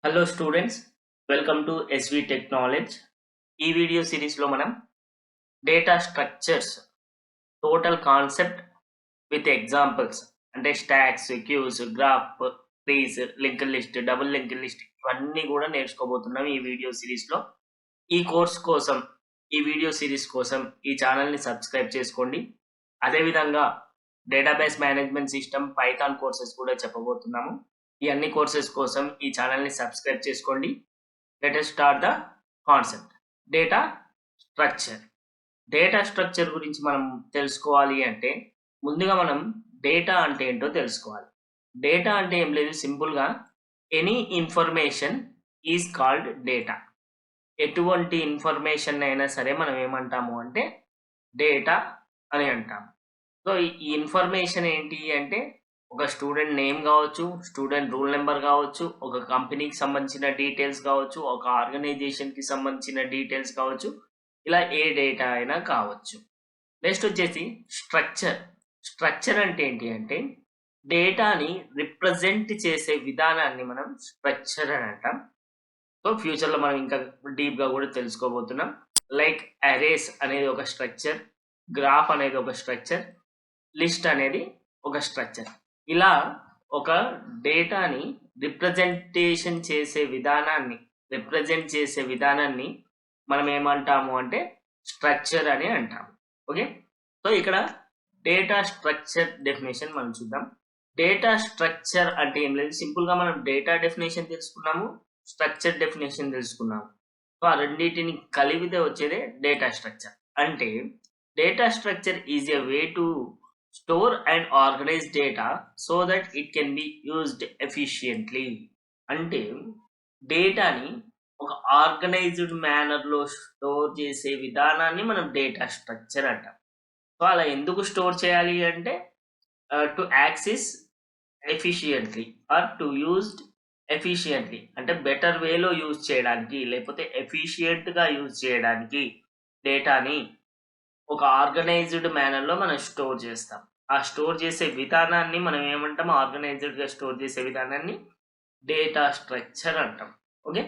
Hello students, welcome to SV technology. ఈ video సిరీస్లో మనం data structures total concept with examples అంటే stacks, queues, graph, trees, link list, double link list ఇవన్నీ కూడా నేర్చుకోబోతున్నాం ఈ video సిరీస్లో. ఈ కోర్స్ కోసం, ఈ వీడియో సిరీస్ కోసం ఈ ఛానల్ని సబ్స్క్రైబ్ చేసుకోండి. అదేవిధంగా database management system, Python courses కూడా చెప్పబోతున్నాము. ఈ అన్ని కోర్సెస్ కోసం ఈ ఛానల్ని సబ్స్క్రైబ్ చేసుకోండి. Let us start the concept. Data structure. Data structure గురించి మనం తెలుసుకోవాలి అంటే ముందుగా మనం డేటా అంటే ఏంటో తెలుసుకోవాలి. డేటా అంటే ఏం లేదు, సింపుల్గా any information is called data. ఎటువంటి ఇన్ఫర్మేషన్ అయినా సరే మనం ఏమంటాము అంటే డేటా అని అంటాము. సో ఈ ఇన్ఫర్మేషన్ ఏంటి అంటే ఒక స్టూడెంట్ నేమ్ కావచ్చు, స్టూడెంట్ రూల్ నెంబర్ కావచ్చు, ఒక కంపెనీకి సంబంధించిన డీటెయిల్స్ కావచ్చు, ఒక ఆర్గనైజేషన్కి సంబంధించిన డీటెయిల్స్ కావచ్చు, ఇలా ఏ డేటా అయినా కావచ్చు. నెక్స్ట్ వచ్చేసి స్ట్రక్చర్. స్ట్రక్చర్ అంటే ఏంటి అంటే డేటాని రిప్రజెంట్ చేసే విధానాన్ని మనం స్ట్రక్చర్ అని అంటాం. సో ఫ్యూచర్లో మనం ఇంకా డీప్గా కూడా తెలుసుకోబోతున్నాం. లైక్ అరేస్ అనేది ఒక స్ట్రక్చర్, గ్రాఫ్ అనేది ఒక స్ట్రక్చర్, లిస్ట్ అనేది ఒక స్ట్రక్చర్. ఇలా ఒక డేటాని రిప్రజెంట్ చేసే విధానాన్ని మనం ఏమంటాము అంటే స్ట్రక్చర్ అని అంటాము. ఓకే, సో ఇక్కడ డేటా స్ట్రక్చర్ డెఫినేషన్ మనం చూద్దాం. డేటా స్ట్రక్చర్ అంటే ఏం లేదు, సింపుల్గా మనం డేటా డెఫినేషన్ తెలుసుకున్నాము, స్ట్రక్చర్ డెఫినేషన్ తెలుసుకున్నాము. సో ఆ రెండింటిని కలిపితే వచ్చేదే డేటా స్ట్రక్చర్. అంటే data structure is a way to store and organize data so that it can be used efficiently. అంటే డేటాని ఒక ఆర్గనైజ్డ్ మేనర్లో స్టోర్ చేసే విధానాన్ని మనం డేటా స్ట్రక్చర్ అంటాం. సో అలా ఎందుకు స్టోర్ చేయాలి అంటే to access efficiently or to used efficiently, అంటే బెటర్ వేలో యూజ్ చేయడానికి, లేకపోతే ఎఫిషియెంట్గా యూజ్ చేయడానికి డేటాని ఒక ఆర్గనైజ్డ్ మేనర్లో మనం స్టోర్ చేస్తాం. ఆ స్టోర్ చేసే విధానాన్ని మనం ఏమంటాం, ఆర్గనైజ్డ్గా స్టోర్ చేసే విధానాన్ని డేటా స్ట్రక్చర్ అంటాం. Okay,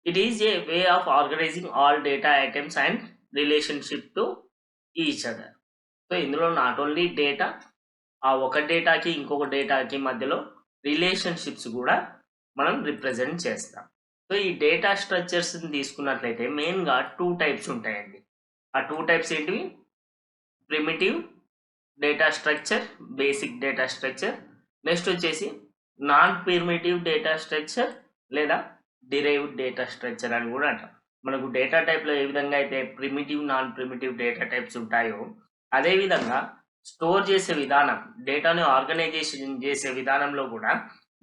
it is a way of organising all data items and relationship to each other. So ఇందులో నాట్ ఓన్లీ డేటా, ఆ ఒక డేటాకి ఇంకొక డేటాకి మధ్యలో రిలేషన్షిప్స్ కూడా మనం రిప్రజెంట్ చేస్తాం. సో ఈ డేటా స్ట్రక్చర్స్ని తీసుకున్నట్లయితే మెయిన్గా 2 టైప్స్ ఉంటాయండి. ఆ 2 టైప్స్ ఏంటివి? Primitive data structure, basic data structure. Next వచ్చేసి నాన్ ప్రిమిటివ్ డేటా స్ట్రక్చర్ లేదా డిరైవ్డ్ డేటా స్ట్రక్చర్ అని కూడా అంటాం. మనకు డేటా టైప్లో ఏ విధంగా అయితే primitive, non primitive data types ఉంటాయో అదేవిధంగా స్టోర్ చేసే విధానం, డేటాను ఆర్గనైజేషన్ చేసే విధానంలో కూడా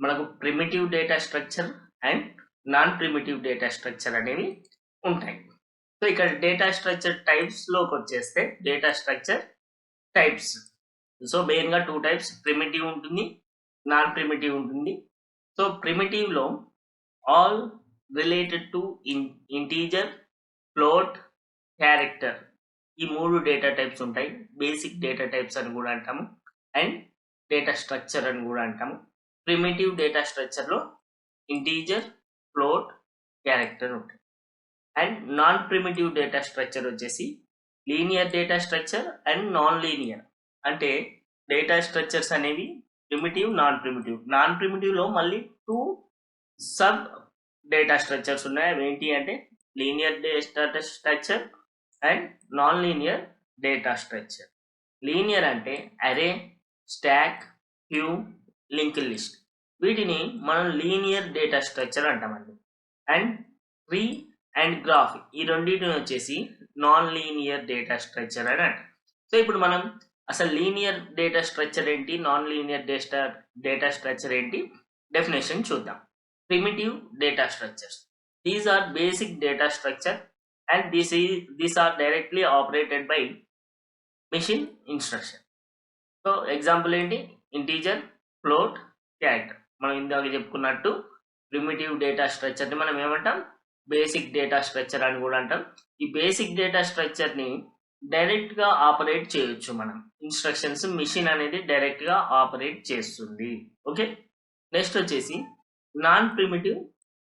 మనకు primitive data structure and non primitive data structure అనేవి ఉంటాయి. సో ఇక్కడ డేటా స్ట్రక్చర్ టైప్స్లోకి వచ్చేస్తే డేటా స్ట్రక్చర్ టైప్స్, సో మెయిన్గా 2 టైప్స్, ప్రిమిటివ్ ఉంటుంది, నాన్ ప్రిమిటివ్ ఉంటుంది. సో ప్రిమిటివ్లో all related to integer, float, character, ఈ 3 డేటా టైప్స్ ఉంటాయి. బేసిక్ డేటా టైప్స్ అని కూడా అంటాము అండ్ డేటా స్ట్రక్చర్ అని కూడా అంటాము. ప్రిమిటివ్ డేటా స్ట్రక్చర్లో ఇంటీజర్, ఫ్లోట్, క్యారెక్టర్ ఉంటాయి. And non primitive data structure వచ్చేసి linear data structure and non linear. అంటే డేటా స్ట్రక్చర్స్ అనేవి ప్రిమిటివ్, నాన్ ప్రిమిటివ్లో మళ్ళీ 2 సబ్ డేటా స్ట్రక్చర్స్ ఉన్నాయి. అవి ఏంటి అంటే linear data structure and non linear data structure. Linear అంటే అరే, స్టాక్, క్యూ, లింక్ లిస్ట్, వీటిని మనం లీనియర్ డేటా స్ట్రక్చర్ అంటామండి. అండ్ ట్రీ అండ్ గ్రాఫ్, ఈ రెండింటిని వచ్చేసి నాన్ లీనియర్ డేటా స్ట్రక్చర్ అని అంటాం. సో ఇప్పుడు మనం అసలు లీనియర్ డేటా స్ట్రక్చర్ ఏంటి, నాన్ లీనియర్ డేటా స్ట్రక్చర్ ఏంటి, డెఫినేషన్ చూద్దాం. Primitive data structures, these are basic data structure and these are directly operated by machine instruction. So example ఏంటి, integer, float, character. మనం ఇందాక చెప్పుకున్నట్టు ప్రిమిటివ్ డేటా స్ట్రక్చర్ని మనం ఏమంటాం, basic data structure అని కూడా అంటాం. ఈ బేసిక్ డేటా స్ట్రక్చర్ని డైరెక్ట్గా ఆపరేట్ చేయొచ్చు మనం, ఇన్స్ట్రక్షన్స్ మిషన్ అనేది డైరెక్ట్గా ఆపరేట్ చేస్తుంది. ఓకే, నెక్స్ట్ వచ్చేసి non primitive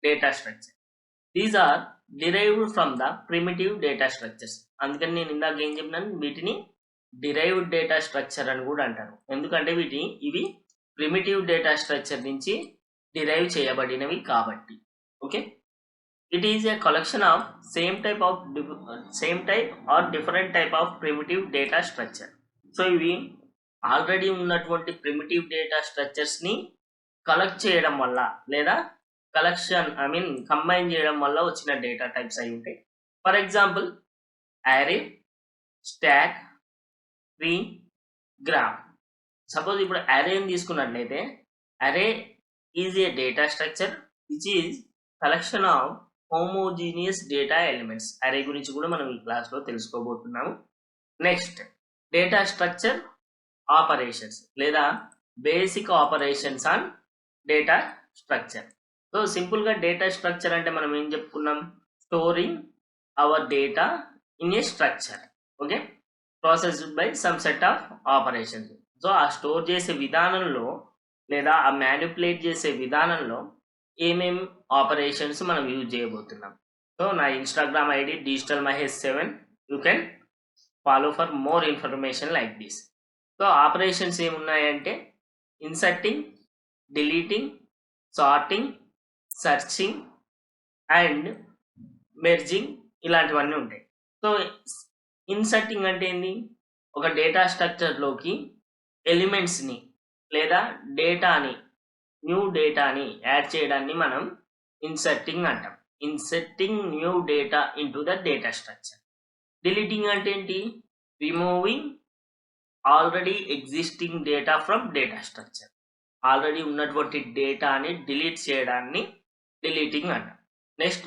data structure. These are derived from the primitive data structures. అందుకని నేను ఇందాక ఏం చెప్పినాను, వీటిని డిరైవ్డ్ డేటా స్ట్రక్చర్ అని కూడా అంటారు. ఎందుకంటే ఇవి ప్రిమిటివ్ డేటా స్ట్రక్చర్ నుంచి డిరైవ్ చేయబడినవి కాబట్టి. Okay, it is a collection of same type or different type of primitive data structure. So ఇవి ఆల్రెడీ ఉన్నటువంటి ప్రిమిటివ్ డేటా స్ట్రక్చర్స్ ని కలెక్ట్ చేయడం వల్ల లేదా కంబైన్ చేయడం వల్ల వచ్చిన డేటా టైప్స్ అయి ఉంటాయి. For example array, stack, tree, graph. Suppose ఇప్పుడు అరేని తీసుకున్నట్లయితే array is a data structure which is collection of homogeneous data elements. Array గురించి కూడా మనం ఈ క్లాస్లో తెలుసుకోబోతున్నాము. నెక్స్ట్, డేటా స్ట్రక్చర్ ఆపరేషన్స్ లేదా basic operations on data structure. So సింపుల్గా డేటా స్ట్రక్చర్ అంటే మనం ఏం చెప్పుకున్నాం, storing our data in a structure. Okay, processed by some set of operations. So ఆ స్టోర్ చేసే విధానంలో లేదా ఆ మ్యానిపులేట్ చేసే విధానంలో ఏమేం ఆపరేషన్స్ మనం యూజ్ చేయబోతున్నాం. సో నా Instagram ID digital Mahesh 7, you can follow for more information like this. So operations ఏమున్నాయంటే inserting, deleting, sorting, searching and merging, ఇలాంటివన్నీ ఉంటాయి. సో ఇన్సర్టింగ్ అంటే ఏంది, ఒక డేటా స్ట్రక్చర్లోకి ఎలిమెంట్స్ని లేదా డేటాని, న్యూ డేటాని యాడ్ చేయడాన్ని మనం ఇన్సర్టింగ్ అంటాం. Inserting new data into the data structure. Deleting అంటే ఏంటి, removing already existing data from data structure. Already ఉన్నటువంటి డేటాని డిలీట్ చేయడాన్ని డిలీటింగ్ అంటాం. నెక్స్ట్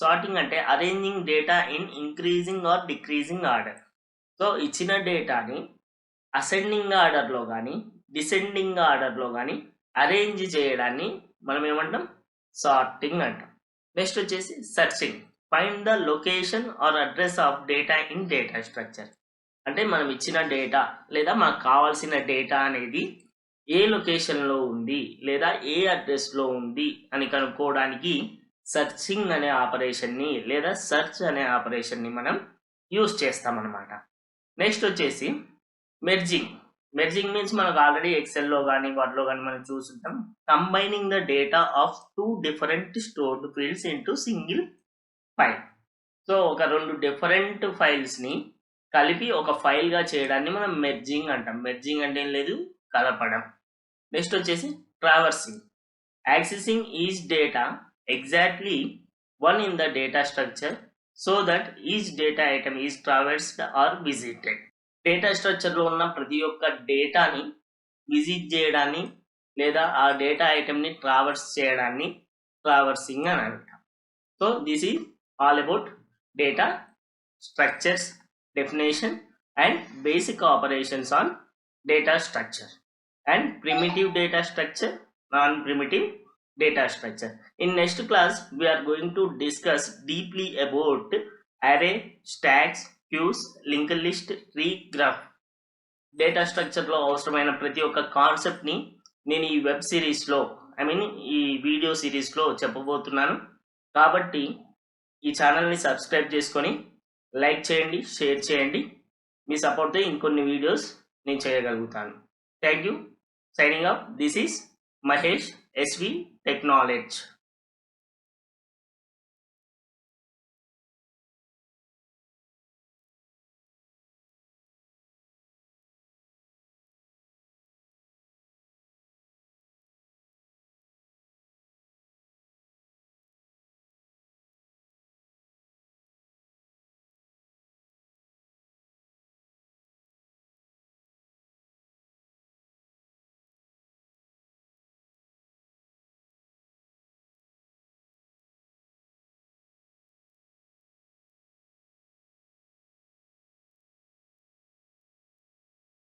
సార్టింగ్ అంటే arranging data in increasing or decreasing order. So ఇచ్చిన డేటాని అసెండింగ్ ఆర్డర్లో కానీ డిసెండింగ్ ఆర్డర్లో కానీ అరేంజ్ చేయడాన్ని మనం ఏమంటాం, సార్టింగ్ అంటాం. నెక్స్ట్ వచ్చేసి searching, find the location or address of data in data structure. అంటే మనం ఇచ్చిన డేటా లేదా మనకు కావాల్సిన డేటా అనేది ఏ లొకేషన్లో ఉంది లేదా ఏ అడ్రస్లో ఉంది అని కనుక్కోవడానికి సర్చింగ్ అనే ఆపరేషన్ని లేదా సెర్చ్ అనే ఆపరేషన్ని మనం యూజ్ చేస్తామన్నమాట. నెక్స్ట్ వచ్చేసి మెర్జింగ్ మీన్స్ మనకు ఆల్రెడీ ఎక్సెల్లో కానీ వాటిలో కానీ మనం చూస్తుంటాం, combining the data of 2 different stored fields into single file. So ఒక 2 డిఫరెంట్ ఫైల్స్ని కలిపి ఒక ఫైల్గా చేయడాన్ని మనం మెర్జింగ్ అంటాం. మెర్జింగ్ అంటే ఏం లేదు, కలపడం. నెక్స్ట్ వచ్చేసి traversing, accessing each data exactly one in the data structure so that each data item is traversed or visited. Data స్ట్రక్చర్లో ఉన్న ప్రతి ఒక్క డేటాని విజిట్ చేయడాన్ని లేదా ఆ డేటా ఐటమ్ని ట్రావర్స్ చేయడాన్ని ట్రావర్సింగ్ అని అంటాం. So this is all about data structures, definition and basic operations on data structure and primitive data structure, non-primitive data structure. In next class we are going to discuss deeply about array, stacks, queues, linked list, tree, graph. Data స్ట్రక్చర్లో అవసరమైన ప్రతి ఒక్క కాన్సెప్ట్ని నేను ఈ web సిరీస్లో ఈ video సిరీస్లో చెప్పబోతున్నాను. కాబట్టి ఈ ఛానల్ని సబ్స్క్రైబ్ చేసుకొని లైక్ చేయండి, షేర్ చేయండి. మీ సపోర్ట్తో ఇంకొన్ని వీడియోస్ నేను చేయగలుగుతాను. Thank you. Signing off. This is Mahesh, SV technology.